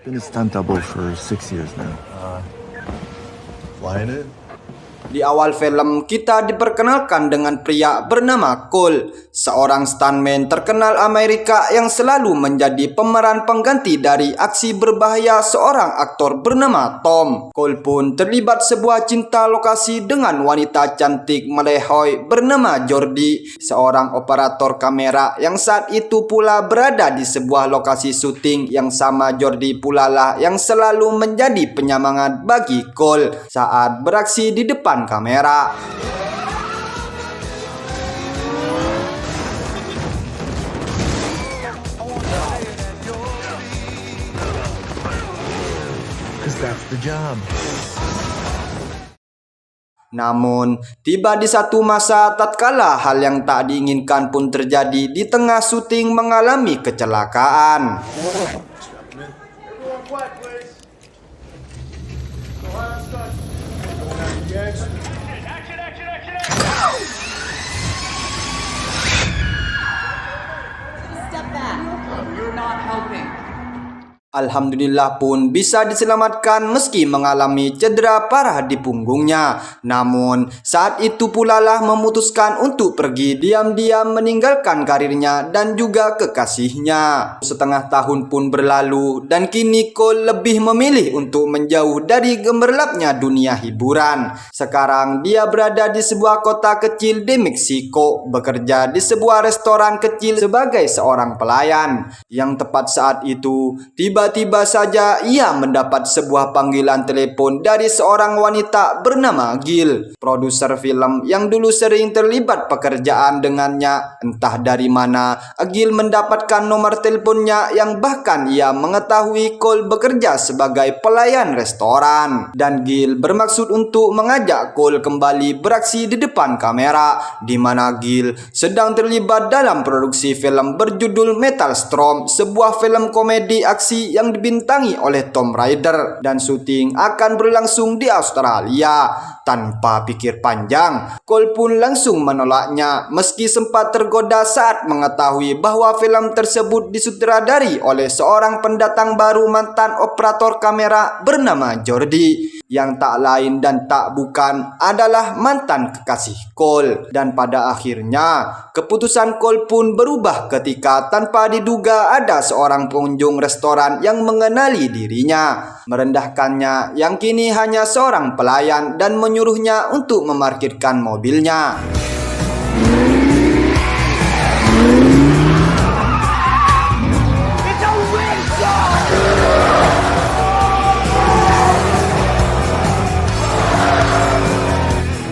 I've been a stunt double for 6 years now. Flying it? Di awal film, kita diperkenalkan dengan pria bernama Cole, seorang stuntman terkenal Amerika yang selalu menjadi pemeran pengganti dari aksi berbahaya seorang aktor bernama Tom. Cole pun terlibat sebuah cinta lokasi dengan wanita cantik melehoi bernama Jordie, seorang operator kamera yang saat itu pula berada di sebuah lokasi syuting yang sama. Jordie pula lah yang selalu menjadi penyemangat bagi Cole saat beraksi di depan kamera. Because that's the job. Namun, tiba di satu masa tatkala hal yang tak diinginkan pun terjadi di tengah syuting mengalami kecelakaan. Step back. You're not helping. Alhamdulillah pun bisa diselamatkan meski mengalami cedera parah di punggungnya. Namun saat itu pula lah memutuskan untuk pergi diam-diam meninggalkan karirnya dan juga kekasihnya. Setengah tahun pun berlalu dan kini Cole lebih memilih untuk menjauh dari gemerlapnya dunia hiburan. Sekarang dia berada di sebuah kota kecil di Meksiko, bekerja di sebuah restoran kecil sebagai seorang pelayan. Yang tepat saat itu tiba-tiba saja ia mendapat sebuah panggilan telepon dari seorang wanita bernama Gil, produser film yang dulu sering terlibat pekerjaan dengannya. Entah dari mana Gil mendapatkan nomor teleponnya yang bahkan ia mengetahui Cole bekerja sebagai pelayan restoran. Dan Gil bermaksud untuk mengajak Cole kembali beraksi di depan kamera, di mana Gil sedang terlibat dalam produksi film berjudul Metal Storm, sebuah film komedi aksi yang dibintangi oleh Tom Raider, dan syuting akan berlangsung di Australia. Tanpa pikir panjang, Cole pun langsung menolaknya meski sempat tergoda saat mengetahui bahwa film tersebut disutradari oleh seorang pendatang baru mantan operator kamera bernama Jordie, yang tak lain dan tak bukan adalah mantan kekasih Cole. Dan pada akhirnya keputusan Cole pun berubah ketika tanpa diduga ada seorang pengunjung restoran yang mengenali dirinya, merendahkannya yang kini hanya seorang pelayan dan menyuruhnya untuk memarkirkan mobilnya.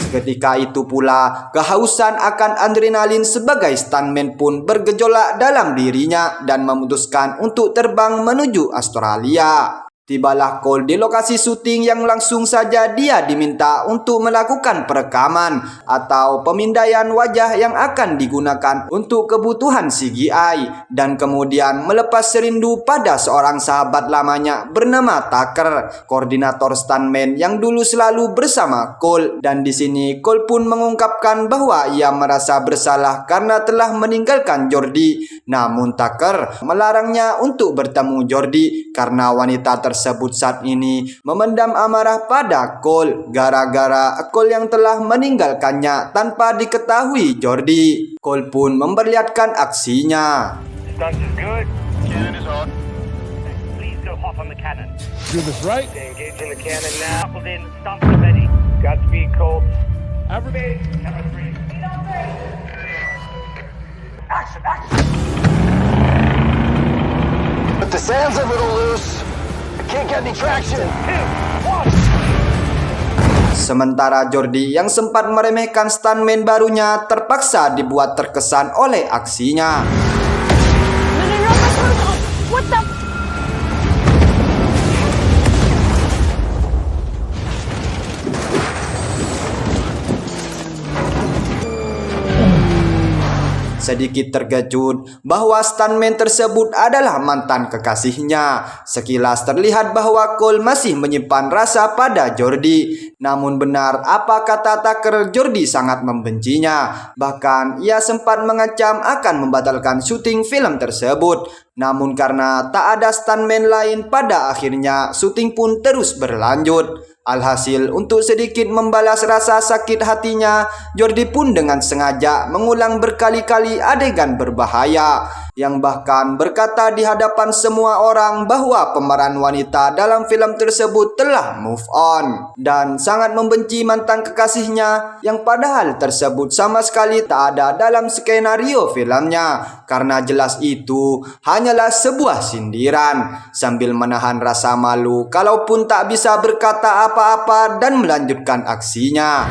Ketika itu pula, kehausan akan adrenalin sebagai stuntman pun bergejolak dalam dirinya dan memutuskan untuk terbang menuju Australia. Tibalah Cole di lokasi syuting yang langsung saja dia diminta untuk melakukan perekaman atau pemindaian wajah yang akan digunakan untuk kebutuhan CGI, dan kemudian melepas serindu pada seorang sahabat lamanya bernama Tucker, koordinator stuntman yang dulu selalu bersama Cole. Dan di sini Cole pun mengungkapkan bahwa ia merasa bersalah karena telah meninggalkan Jordie. Namun Tucker melarangnya untuk bertemu Jordie karena wanita tersebut saat ini memendam amarah pada Cole gara-gara Cole yang telah meninggalkannya tanpa diketahui Jordie. Cole pun memperlihatkan aksinya. Stunt is good. Cannon is on. Please go hop on the cannon. Do this right. Engaging the cannon now. Coupled in. Stunts are ready. Godspeed, Cole. Everybody. Camera 3. Action, action. But the sand's a little loose. The Can't get any traction. 2, 1. Sementara Jordi yang sempat meremehkan stuntman barunya terpaksa dibuat terkesan oleh aksinya. What the? Sedikit terkejut bahwa stuntman tersebut adalah mantan kekasihnya. Sekilas terlihat bahwa Cole masih menyimpan rasa pada Jordi. Namun benar apa kata Tucker, Jordi sangat membencinya. Bahkan ia sempat mengancam akan membatalkan syuting film tersebut. Namun karena tak ada stuntman lain, pada akhirnya syuting pun terus berlanjut. Alhasil, untuk sedikit membalas rasa sakit hatinya, Jordi pun dengan sengaja mengulang berkali-kali adegan berbahaya, yang bahkan berkata di hadapan semua orang bahwa pemeran wanita dalam film tersebut telah move on dan sangat membenci mantan kekasihnya, yang padahal tersebut sama sekali tak ada dalam skenario filmnya, karena jelas itu hanyalah sebuah sindiran. Sambil menahan rasa malu kalaupun tak bisa berkata apa-apa dan melanjutkan aksinya.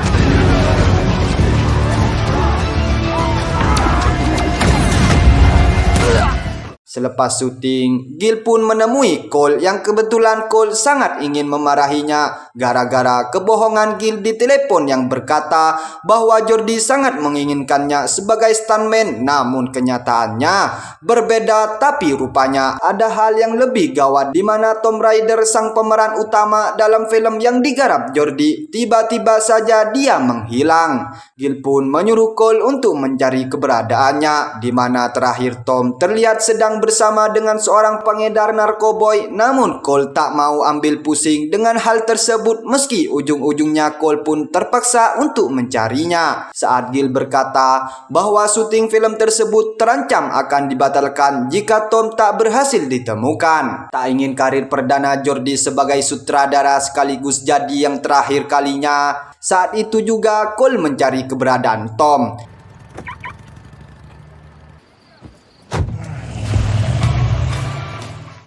Selepas syuting, Gil pun menemui Cole yang kebetulan Cole sangat ingin memarahinya gara-gara kebohongan Gil di telepon yang berkata bahwa Jordi sangat menginginkannya sebagai stuntman. Namun kenyataannya berbeda, tapi rupanya ada hal yang lebih gawat di mana Tom Rider, sang pemeran utama dalam film yang digarap Jordi, tiba-tiba saja dia menghilang. Gil pun menyuruh Cole untuk mencari keberadaannya, di mana terakhir Tom terlihat sedang bersama dengan seorang pengedar narkoboy. Namun Cole tak mau ambil pusing dengan hal tersebut, meski ujung-ujungnya Cole pun terpaksa untuk mencarinya. Saat Gil berkata bahwa syuting film tersebut terancam akan dibatalkan jika Tom tak berhasil ditemukan. Tak ingin karir perdana Jordi sebagai sutradara sekaligus jadi yang terakhir kalinya, saat itu juga Cole mencari keberadaan Tom.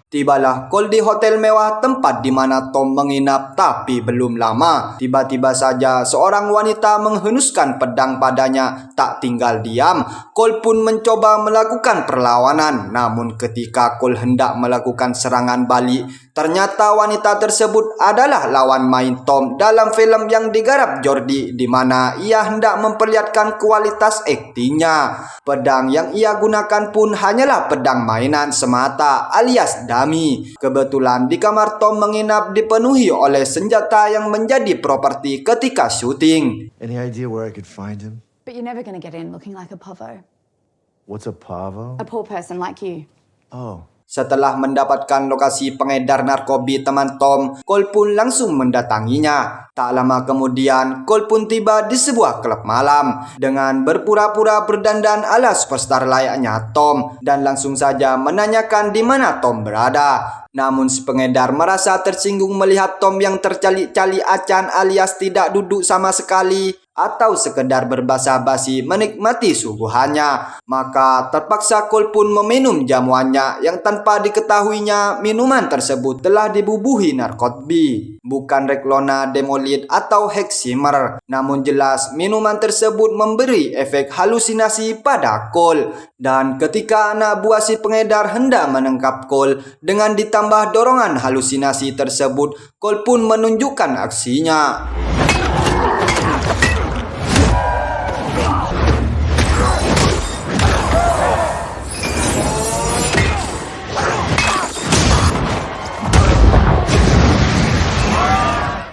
Tibalah Cole di hotel mewah tempat di mana Tom menginap, tapi belum lama tiba-tiba saja seorang wanita menghenuskan pedang padanya. Tak tinggal diam, Cole pun mencoba melakukan perlawanan. Namun ketika Cole hendak melakukan serangan balik, ternyata wanita tersebut adalah lawan main Tom dalam film yang digarap Jordi, di mana ia hendak memperlihatkan kualitas aktingnya. Pedang yang ia gunakan pun hanyalah pedang mainan semata alias dummy. Kebetulan di kamar Tom menginap dipenuhi oleh senjata yang menjadi properti ketika syuting. Any idea where I could find him? But you're never going to get in looking like a povo. What's a pavo? A poor person like you. Oh. Setelah mendapatkan lokasi pengedar narkoba teman Tom, Cole pun langsung mendatanginya. Tak lama kemudian, Cole pun tiba di sebuah klub malam dengan berpura-pura berdandan ala superstar layaknya Tom dan langsung saja menanyakan di mana Tom berada. Namun si pengedar merasa tersinggung melihat Tom yang tercali-cali acan alias tidak duduk sama sekali atau sekedar berbasa-basi menikmati suguhannya. Maka terpaksa Cole pun meminum jamuannya yang tanpa diketahuinya minuman tersebut telah dibubuhi narkoba, bukan Reklona, Demolit atau Heximer. Namun jelas minuman tersebut memberi efek halusinasi pada Cole. Dan ketika anak buah si pengedar hendak menangkap Cole dengan ditambah dorongan halusinasi tersebut, Cole pun menunjukkan aksinya.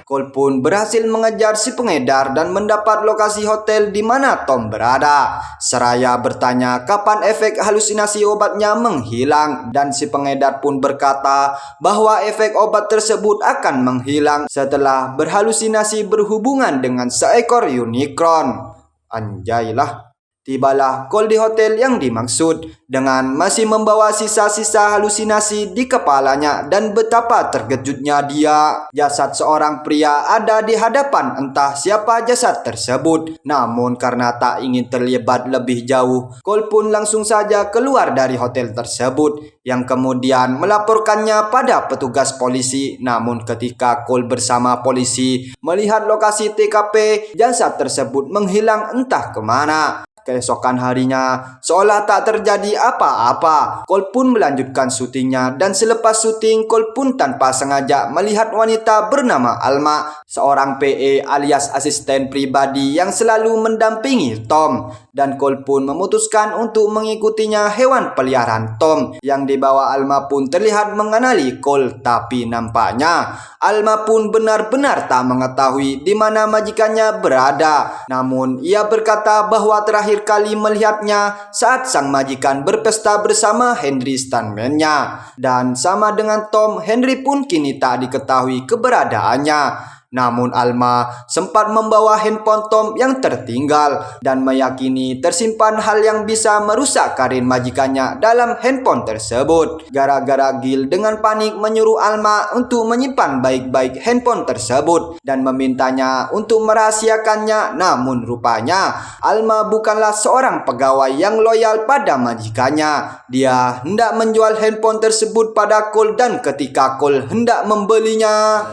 Cole pun berhasil mengejar si pengedar dan mendapat lokasi hotel di mana Tom berada. Seraya bertanya kapan efek halusinasi obatnya menghilang, dan si pengedar pun berkata bahwa efek obat tersebut akan menghilang setelah berhalusinasi berhubungan dengan seekor unicorn. Anjay lah. Tibalah Cole di hotel yang dimaksud dengan masih membawa sisa-sisa halusinasi di kepalanya dan betapa terkejutnya dia. Jasad seorang pria ada di hadapan entah siapa jasad tersebut. Namun karena tak ingin terlibat lebih jauh, Cole pun langsung saja keluar dari hotel tersebut yang kemudian melaporkannya pada petugas polisi. Namun ketika Cole bersama polisi melihat lokasi TKP, jasad tersebut menghilang entah kemana. Keesokan harinya, seolah tak terjadi apa-apa, Cole pun melanjutkan syutingnya dan selepas syuting, Cole pun tanpa sengaja melihat wanita bernama Alma, seorang PA alias asisten pribadi yang selalu mendampingi Tom. Dan Cole pun memutuskan untuk mengikutinya. Hewan peliharaan Tom yang dibawa Alma pun terlihat mengenali Cole, tapi nampaknya Alma pun benar-benar tak mengetahui di mana majikannya berada. Namun ia berkata bahwa terakhir kali melihatnya saat sang majikan berpesta bersama Henry stuntman-nya. Dan sama dengan Tom, Henry pun kini tak diketahui keberadaannya. Namun Alma sempat membawa handphone Tom yang tertinggal dan meyakini tersimpan hal yang bisa merusak karir majikannya dalam handphone tersebut. Gara-gara Gil dengan panik menyuruh Alma untuk menyimpan baik-baik handphone tersebut dan memintanya untuk merahasiakannya. Namun rupanya Alma bukanlah seorang pegawai yang loyal pada majikannya. Dia hendak menjual handphone tersebut pada Cole dan ketika Cole hendak membelinya,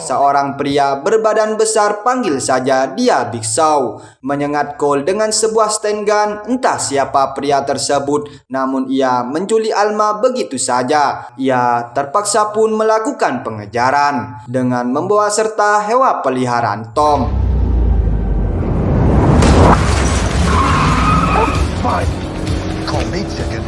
seorang pria berbadan besar, panggil saja dia Big Show, menyengat Cole dengan sebuah stand gun. Entah siapa pria tersebut, namun ia menculik Alma begitu saja. Ia terpaksa pun melakukan pengejaran dengan membawa serta hewan peliharaan Tom. Call me chicken.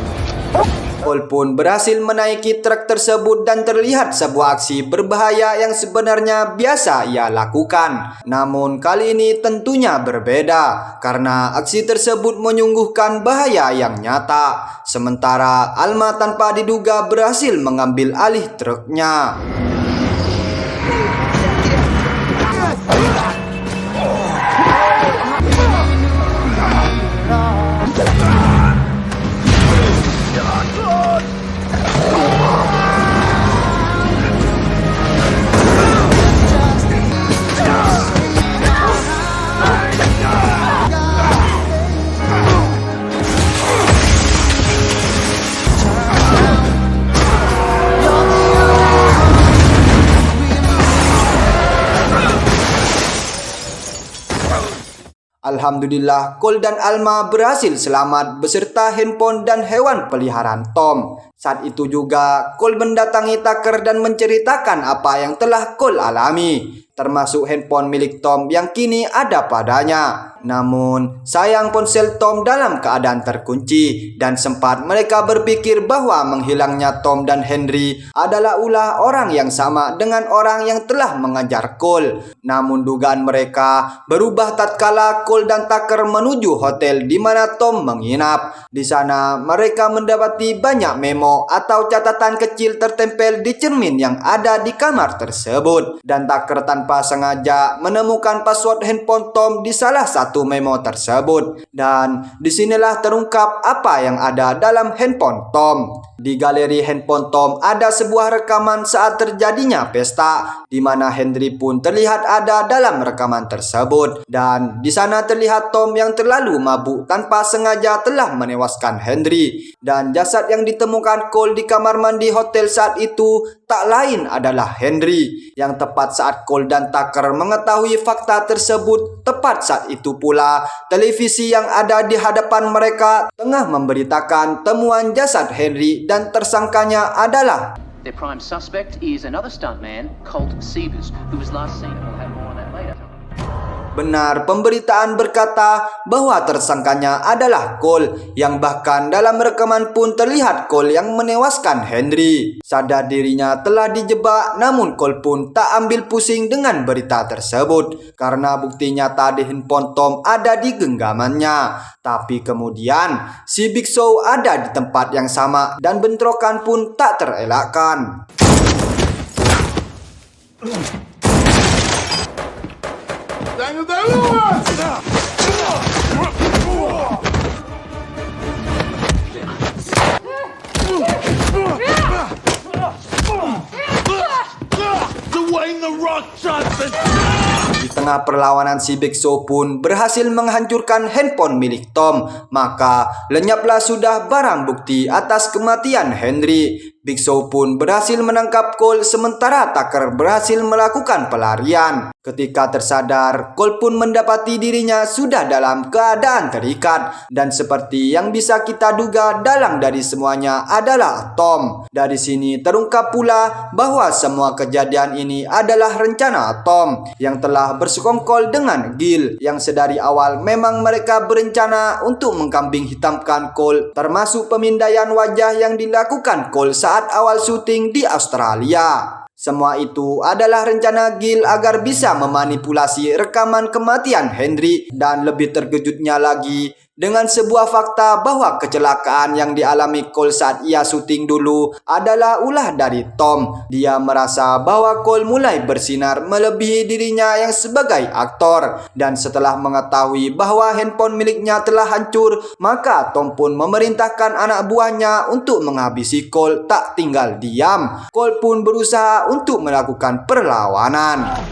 Cole pun berhasil menaiki truk tersebut dan terlihat sebuah aksi berbahaya yang sebenarnya biasa ia lakukan. Namun kali ini tentunya berbeda karena aksi tersebut menyungguhkan bahaya yang nyata. Sementara Alma tanpa diduga berhasil mengambil alih truknya. Alhamdulillah, Cole dan Alma berhasil selamat beserta handphone dan hewan peliharaan Tom. Saat itu juga Cole mendatangi Tucker dan menceritakan apa yang telah Cole alami, termasuk handphone milik Tom yang kini ada padanya. Namun sayang ponsel Tom dalam keadaan terkunci dan sempat mereka berpikir bahwa menghilangnya Tom dan Henry adalah ulah orang yang sama dengan orang yang telah mengejar Cole. Namun dugaan mereka berubah tatkala Cole dan Tucker menuju hotel di mana Tom menginap. Di sana mereka mendapati banyak memo atau catatan kecil tertempel di cermin yang ada di kamar tersebut. Dan Tucker tanpa sengaja menemukan password handphone Tom di salah satu memo tersebut. Dan disinilah terungkap apa yang ada dalam handphone Tom. Di galeri handphone Tom ada sebuah rekaman saat terjadinya pesta, di mana Henry pun terlihat ada dalam rekaman tersebut. Dan di sana terlihat Tom yang terlalu mabuk tanpa sengaja telah menewaskan Henry. Dan jasad yang ditemukan Cole di kamar mandi hotel saat itu tak lain adalah Henry. Yang tepat saat Cole dan Tucker mengetahui fakta tersebut, tepat saat itu pula televisi yang ada di hadapan mereka tengah memberitakan temuan jasad Henry dan tersangkanya adalah Their prime suspect is another stuntman, Colt Sievers, who was last seen. We'll have more on that later. benar. Pemberitaan berkata bahwa tersangkanya adalah Cole, yang bahkan dalam rekaman pun terlihat Cole yang menewaskan Henry. Sadar dirinya telah dijebak, namun Cole pun tak ambil pusing dengan berita tersebut karena bukti nyata di handphone Tom ada di genggamannya. Tapi kemudian si Big Show ada di tempat yang sama dan bentrokan pun tak terelakkan. Dwayne The Rock Johnson! Di tengah perlawanan, si Big Show pun berhasil menghancurkan handphone milik Tom. Maka lenyaplah sudah barang bukti atas kematian Henry. Big Show pun berhasil menangkap Cole, sementara Tucker berhasil melakukan pelarian. Ketika tersadar, Cole pun mendapati dirinya sudah dalam keadaan terikat. Dan seperti yang bisa kita duga, dalang dari semuanya adalah Tom. Dari sini terungkap pula bahwa semua kejadian ini adalah rencana Tom yang telah bersekongkol dengan Gil, yang sedari awal memang mereka berencana untuk mengkambing hitamkan Cole, termasuk pemindaian wajah yang dilakukan Cole saat awal syuting di Australia. Semua itu adalah rencana Gil agar bisa memanipulasi rekaman kematian Henry. Dan lebih terkejutnya lagi, dengan sebuah fakta bahwa kecelakaan yang dialami Cole saat ia syuting dulu adalah ulah dari Tom. Dia merasa bahwa Cole mulai bersinar melebihi dirinya yang sebagai aktor. Dan setelah mengetahui bahwa handphone miliknya telah hancur, maka Tom pun memerintahkan anak buahnya untuk menghabisi Cole. Tak tinggal diam, Cole pun berusaha untuk melakukan perlawanan.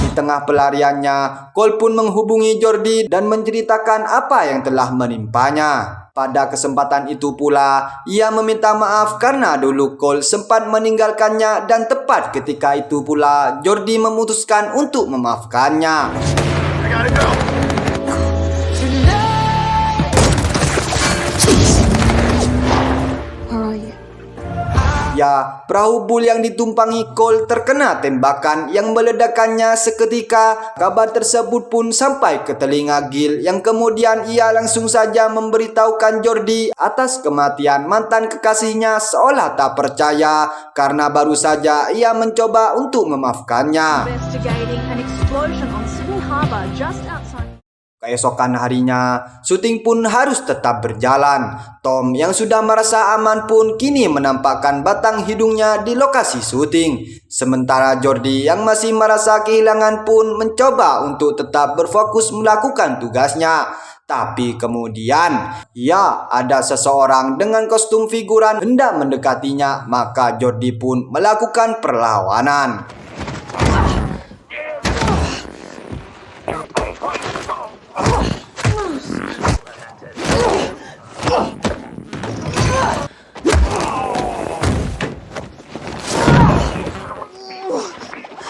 Di tengah pelariannya, Cole pun menghubungi Jordie dan menceritakan apa yang telah menimpanya. Pada kesempatan itu pula, ia meminta maaf karena dulu Cole sempat meninggalkannya, dan tepat ketika itu pula Jordie memutuskan untuk memaafkannya. I gotta go. Ya, perahu bul yang ditumpangi Cole terkena tembakan yang meledakannya seketika. Kabar tersebut pun sampai ke telinga Gil, yang kemudian ia langsung saja memberitahukan Jordie atas kematian mantan kekasihnya, seolah tak percaya karena baru saja ia mencoba untuk memaafkannya. Investigating an explosion on Sydney Harbour just outside. Keesokan harinya, syuting pun harus tetap berjalan. Tom yang sudah merasa aman pun kini menampakkan batang hidungnya di lokasi syuting. Sementara Jordie yang masih merasa kehilangan pun mencoba untuk tetap berfokus melakukan tugasnya. Tapi kemudian, ya, ada seseorang dengan kostum figuran hendak mendekatinya, maka Jordie pun melakukan perlawanan.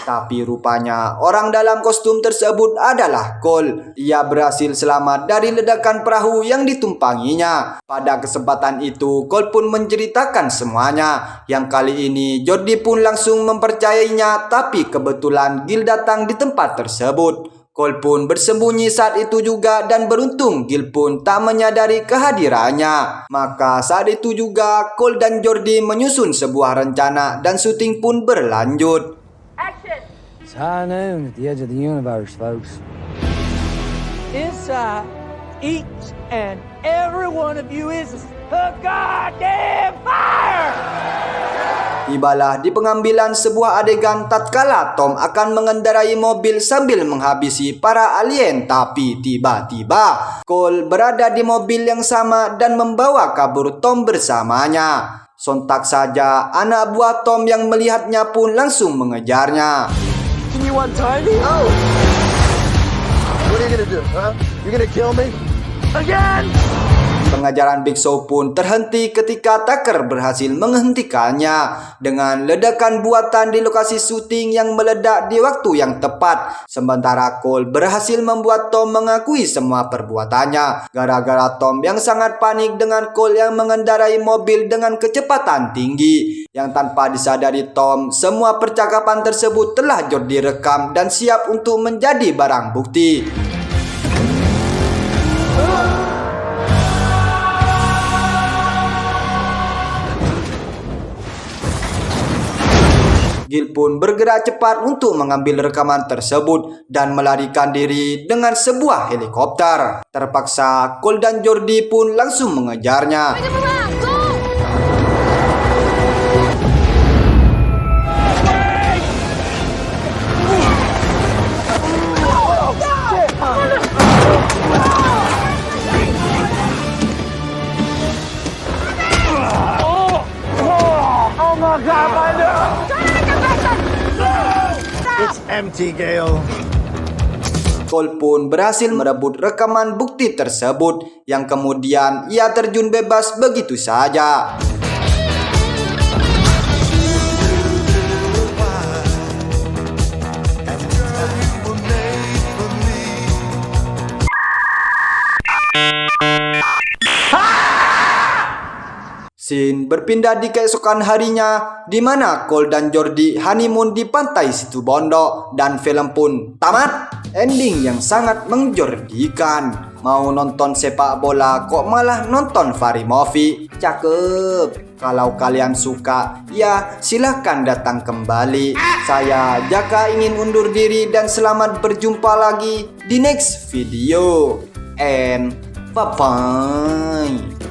Tapi rupanya orang dalam kostum tersebut adalah Cole. Ia berhasil selamat dari ledakan perahu yang ditumpanginya. Pada kesempatan itu, Cole pun menceritakan semuanya. Yang kali ini Jordie pun langsung mempercayainya. Tapi kebetulan Gil datang di tempat tersebut. Cole pun bersembunyi saat itu juga, dan beruntung Gil pun tak menyadari kehadirannya. Maka saat itu juga Cole dan Jordie menyusun sebuah rencana dan syuting pun berlanjut. It's high noon at the edge of the universe, folks. Inside, each and every one of you is a goddamn fire! Tibalah di pengambilan sebuah adegan tatkala Tom akan mengendarai mobil sambil menghabisi para alien. Tapi tiba-tiba Cole berada di mobil yang sama dan membawa kabur Tom bersamanya. Sontak saja anak buah Tom yang melihatnya pun langsung mengejarnya. Can you untie me? Oh! What are you gonna do, huh? You gonna kill me? Again! Pengajaran Big Show pun terhenti ketika Tucker berhasil menghentikannya dengan ledakan buatan di lokasi syuting yang meledak di waktu yang tepat. Sementara Cole berhasil membuat Tom mengakui semua perbuatannya. Gara-gara Tom yang sangat panik dengan Cole yang mengendarai mobil dengan kecepatan tinggi. Yang tanpa disadari Tom, semua percakapan tersebut telah Jordie rekam dan siap untuk menjadi barang bukti. Gil pun bergerak cepat untuk mengambil rekaman tersebut dan melarikan diri dengan sebuah helikopter. Terpaksa Cole dan Jordi pun langsung mengejarnya. It's empty, Gale. Cole pun berhasil merebut rekaman bukti tersebut yang kemudian ia terjun bebas begitu saja. Scene berpindah di keesokan harinya, di mana Cole dan Jordi honeymoon di pantai Situ Bondo, dan film pun tamat. Ending yang sangat menjordikan. Mau nonton sepak bola kok malah nonton Fari Movie? Cakep. Kalau kalian suka, ya silahkan datang kembali. Saya Jaka ingin undur diri dan selamat berjumpa lagi di next video. And bye-bye.